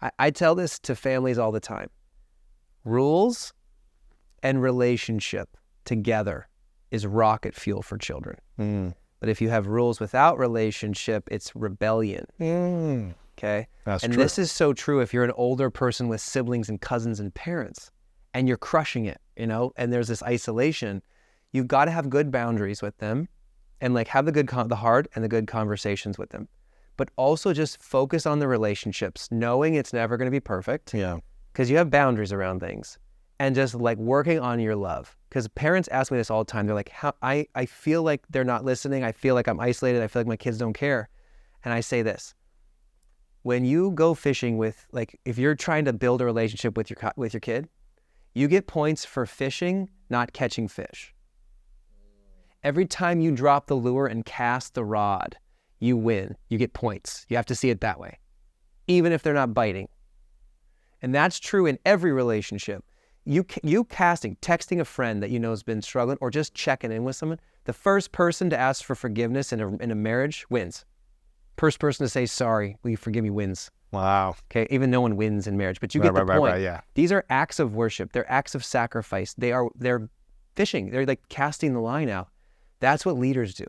I tell this to families all the time. Rules and relationship together is rocket fuel for children. But if you have rules without relationship, it's rebellion. Okay? That's and true. This is so true if you're an older person with siblings and cousins and parents and you're crushing it, and there's this isolation. You've got to have good boundaries with them and like have the hard and the good conversations with them. But also just focus on the relationships, knowing it's never going to be perfect. Yeah. Because you have boundaries around things. And just like working on your love. Because parents ask me this all the time. They're like, I feel like they're not listening. I feel like I'm isolated. I feel like my kids don't care. And I say this. When you go fishing if you're trying to build a relationship with your kid, you get points for fishing, not catching fish. Every time you drop the lure and cast the rod, you win. You get points. You have to see it that way, even if they're not biting. And that's true in every relationship. You texting a friend that you know has been struggling, or just checking in with someone, the first person to ask for forgiveness in a marriage wins. First person to say, sorry, will you forgive me, wins. Wow. Okay, even no one wins in marriage, but you get the point. Right, yeah. These are acts of worship. They're acts of sacrifice. They're fishing. They're like casting the line out. That's what leaders do.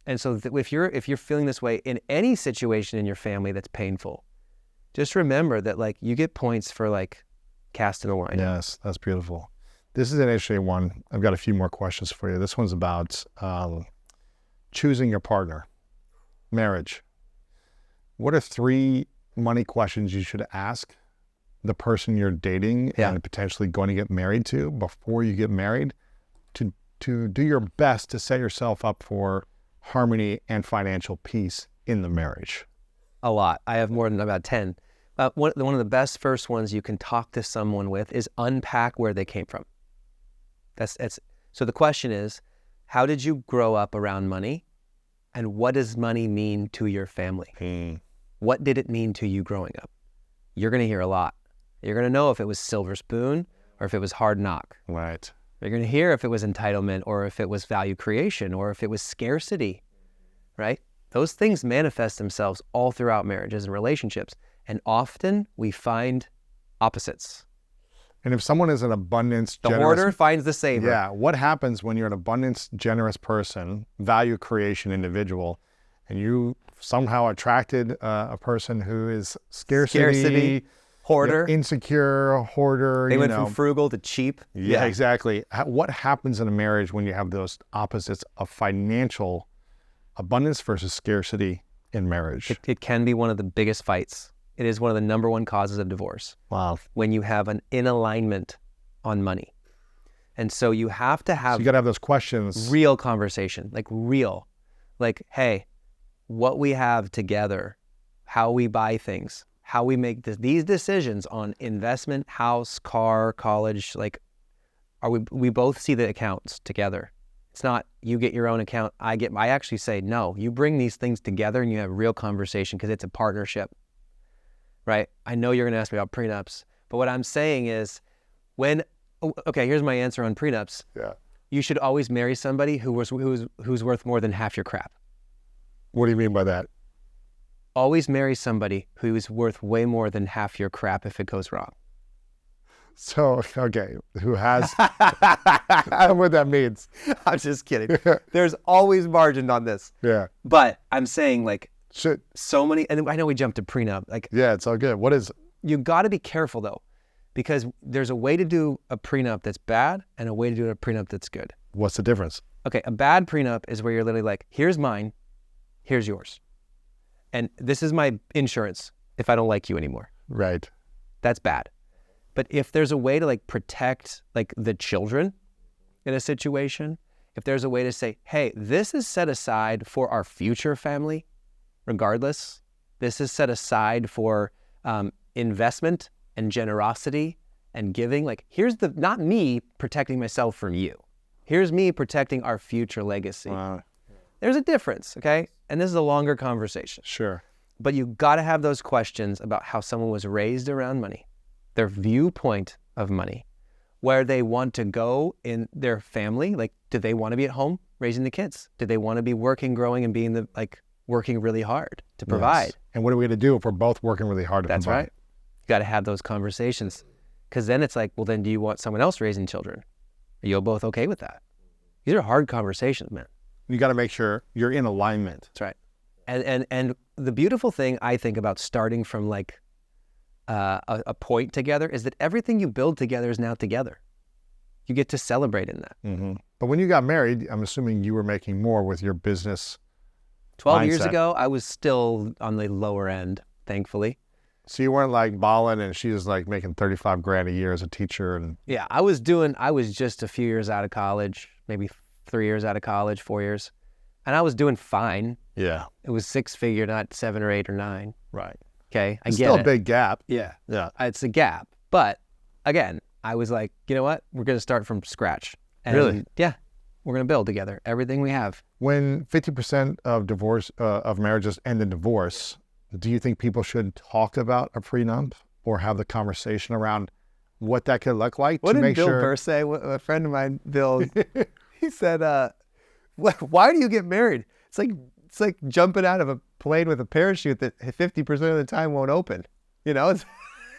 And so if you're feeling this way in any situation in your family that's painful, just remember that like you get points for like casting the line. Yes, that's beautiful. This is an interesting one. I've got a few more questions for you. This one's about choosing your partner, marriage. What are 3 money questions you should ask the person you're dating and potentially going to get married to before you get married to do your best to set yourself up for harmony and financial peace in the marriage? A lot. I have more than about 10. One of the best first ones you can talk to someone with is unpack where they came from. So the question is, how did you grow up around money? And what does money mean to your family? What did it mean to you growing up? You're going to hear a lot. You're going to know if it was silver spoon or if it was hard knock. Right. You're going to hear if it was entitlement or if it was value creation or if it was scarcity, right? Those things manifest themselves all throughout marriages and relationships. And often we find opposites. And if someone is an abundance, the hoarder finds the saver. Yeah. What happens when you're an abundance, generous person, value creation individual, and you somehow attracted a person who is scarcity hoarder, insecure, hoarder? They went from frugal to cheap. Yeah, exactly. What happens in a marriage when you have those opposites of financial abundance versus scarcity in marriage? It can be one of the biggest fights. It is one of the number one causes of divorce. Wow. When you have an inalignment on money. And so you have to have... So you got to have those questions. Real conversation, like real. Like, hey, what we have together, how we buy things, how we make these decisions on investment, house, car, college, like, we both see the accounts together. It's not you get your own account, I actually say, no, you bring these things together and you have real conversation because it's a partnership. Right? I know you're going to ask me about prenups, but what I'm saying is here's my answer on prenups. Yeah. You should always marry somebody who's worth more than half your crap. What do you mean by that? Always marry somebody who is worth way more than half your crap if it goes wrong. So, okay, who has... I don't know what that means. I'm just kidding. There's always margin on this. Yeah. But I'm saying so many, and I know we jumped to prenup. Yeah, it's all good. What is... You got to be careful though, because there's a way to do a prenup that's bad and a way to do a prenup that's good. What's the difference? Okay, a bad prenup is where you're literally like, here's mine, here's yours. And this is my insurance if I don't like you anymore. Right. That's bad. But if there's a way to protect the children in a situation, if there's a way to say, hey, this is set aside for our future family, regardless, this is set aside for investment and generosity and giving. Here's not me protecting myself from you. Here's me protecting our future legacy. Wow. There's a difference, okay? And this is a longer conversation. Sure. But you got to have those questions about how someone was raised around money, their viewpoint of money, where they want to go in their family. Do they want to be at home raising the kids? Do they want to be working, growing, and being working really hard to provide. Yes. And what are we going to do if we're both working really hard to That's provide? right. You got to have those conversations, because then it's like, well, then do you want someone else raising children? Are you both okay with that? These are hard conversations, man. You got to make sure you're in alignment. That's right. And the beautiful thing I think about starting from like a point together is that everything you build together is now together. You get to celebrate in that. Mm-hmm. But when you got married, I'm assuming you were making more with your business. 12 years mindset. ago, I was still on the lower end, thankfully. So you weren't like balling and she was like making 35 grand a year as a teacher. And Yeah, I was just a few years out of college, maybe 3 years out of college, 4 years. And I was doing fine. yeah, It was 6-figure, not 7 or 8 or 9. right. Okay, I It's get still it. a big gap. Yeah, Yeah. it's a gap. But again, I was like, you know what? We're going to start from scratch. And Really? Yeah, we're going to build together everything we have. When 50% of marriages end in divorce, do you think people should talk about a prenup or have the conversation around what that could look like What to did make Bill sure? Burr say? A friend of mine, Bill, he said, why do you get married? It's like jumping out of a plane with a parachute that 50% of the time won't open. You know, it's,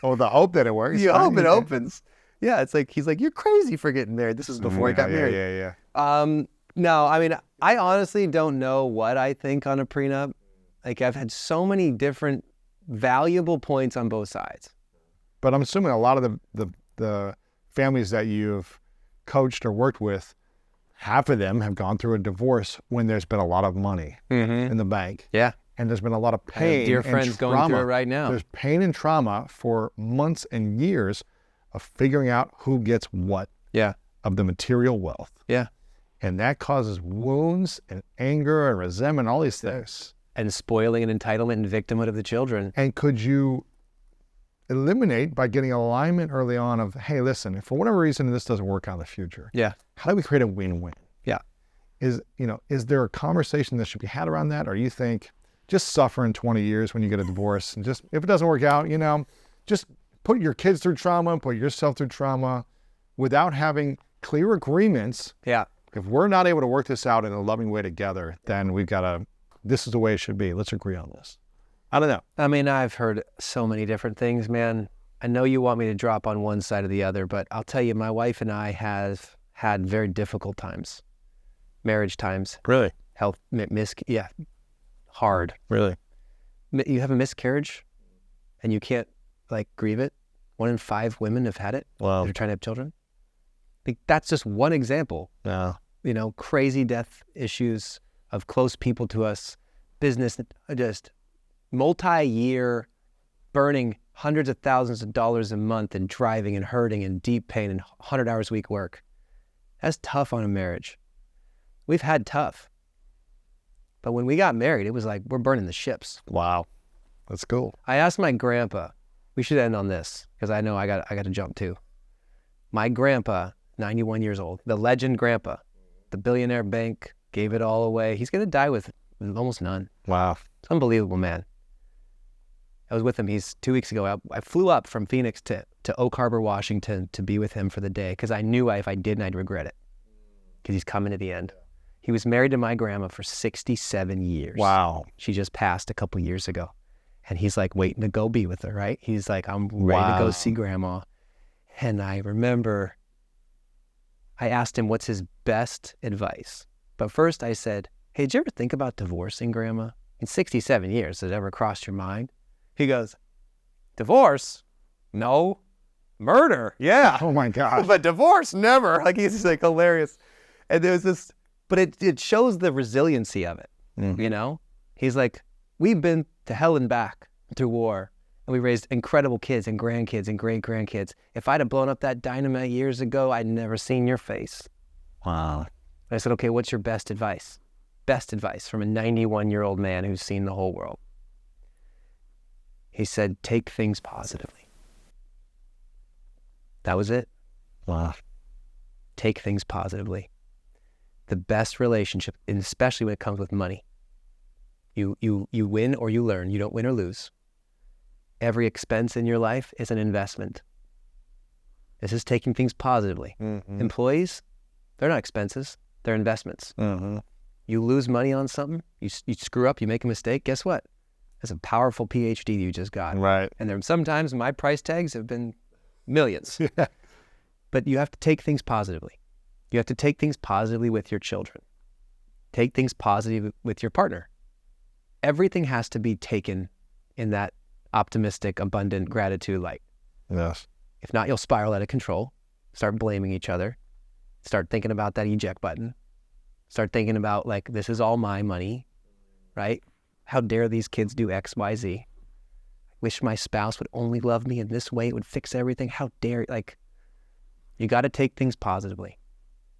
Oh, the hope that it works. you right? hope it opens. Yeah, it's like, he's like, you're crazy for getting married. This is before he got married. Yeah. No, I mean, I honestly don't know what I think on a prenup. Like, I've had so many different valuable points on both sides. But I'm assuming a lot of the families that you've coached or worked with, half of them have gone through a divorce when there's been a lot of money in the bank. Yeah. And there's been a lot of I have pain dear and friends trauma. going through it right now. There's pain and trauma for months and years of figuring out who gets what Yeah. of the material wealth. Yeah. And that causes wounds and anger and resentment, all these things. And spoiling and entitlement and victimhood of the children. And could you eliminate by getting alignment early on of, hey, listen, if for whatever reason this doesn't work out in the future, Yeah. how do we create a win-win? Yeah. Is there a conversation that should be had around that? Or you think just suffer in 20 years when you get a divorce and just, if it doesn't work out, just put your kids through trauma, put yourself through trauma without having clear agreements. Yeah. If we're not able to work this out in a loving way together, then we've got to, this is the way it should be. Let's agree on this. I don't know. I mean, I've heard so many different things, man. I know you want me to drop on one side or the other, but I'll tell you, my wife and I have had very difficult times, marriage times, Really? health, hard. Really? You have a miscarriage and you can't like grieve it. 1 in 5 women have had it. Wow. They're trying to have children. Like, that's just one example. Yeah. Crazy death issues of close people to us, business, just multi-year burning hundreds of thousands of dollars a month and driving and hurting and deep pain and 100 hours a week work. That's tough on a marriage. We've had tough. But when we got married, it was like, we're burning the ships. Wow. That's cool. I asked my grandpa, we should end on this because I know I got to jump too. My grandpa, 91 years old, the legend grandpa, the billionaire bank, gave it all away. He's going to die with almost none. Wow. It's unbelievable, man. I was with him. He's 2 weeks ago. I flew up from Phoenix to Oak Harbor, Washington to be with him for the day because I knew if I didn't, I'd regret it because he's coming to the end. He was married to my grandma for 67 years. Wow. She just passed a couple years ago. And he's like waiting to go be with her, right? He's like, I'm ready to go see grandma. And I remember I asked him what's his best advice. But first I said, hey, did you ever think about divorcing grandma? In 67 years, has it ever crossed your mind? He goes, divorce? No. Murder? Yeah. Oh my gosh. But divorce? Never. Like, he's like hilarious. And there was this, but it shows the resiliency of it, He's like, we've been to hell and back through war, and we raised incredible kids and grandkids and great-grandkids. If I'd have blown up that dynamite years ago, I'd never seen your face. Wow. And I said, okay, what's your best advice? Best advice from a 91-year-old man who's seen the whole world. He said, take things positively. That was it. Wow. Take things positively. The best relationship, and especially when it comes with money. You win or you learn. You don't win or lose. Every expense in your life is an investment. This is taking things positively. Mm-hmm. Employees, they're not expenses. They're investments. Mm-hmm. You lose money on something, you screw up, you make a mistake, guess what? That's a powerful PhD you just got. Right. And there sometimes my price tags have been millions. Yeah. But you have to take things positively. You have to take things positively with your children. Take things positive with your partner. Everything has to be taken in that optimistic, abundant gratitude light. Yes. If not, you'll spiral out of control. Start blaming each other. Start thinking about that eject button. Start thinking about like, this is all my money, right? How dare these kids do X, Y, Z? Wish my spouse would only love me in this way. It would fix everything. How dare, like, you got to take things positively.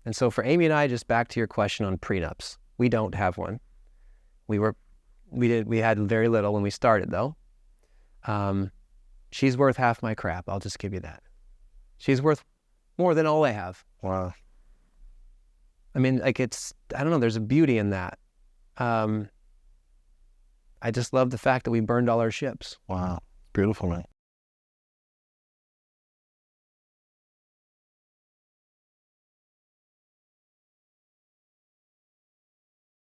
And so for Amy and I, just back to your question on prenups, we don't have one. We had very little when we started though. She's worth half my crap. I'll just give you that. She's worth more than all I have. Wow. I mean, like I don't know, there's a beauty in that. I just love the fact that we burned all our ships. Wow. Beautiful, man.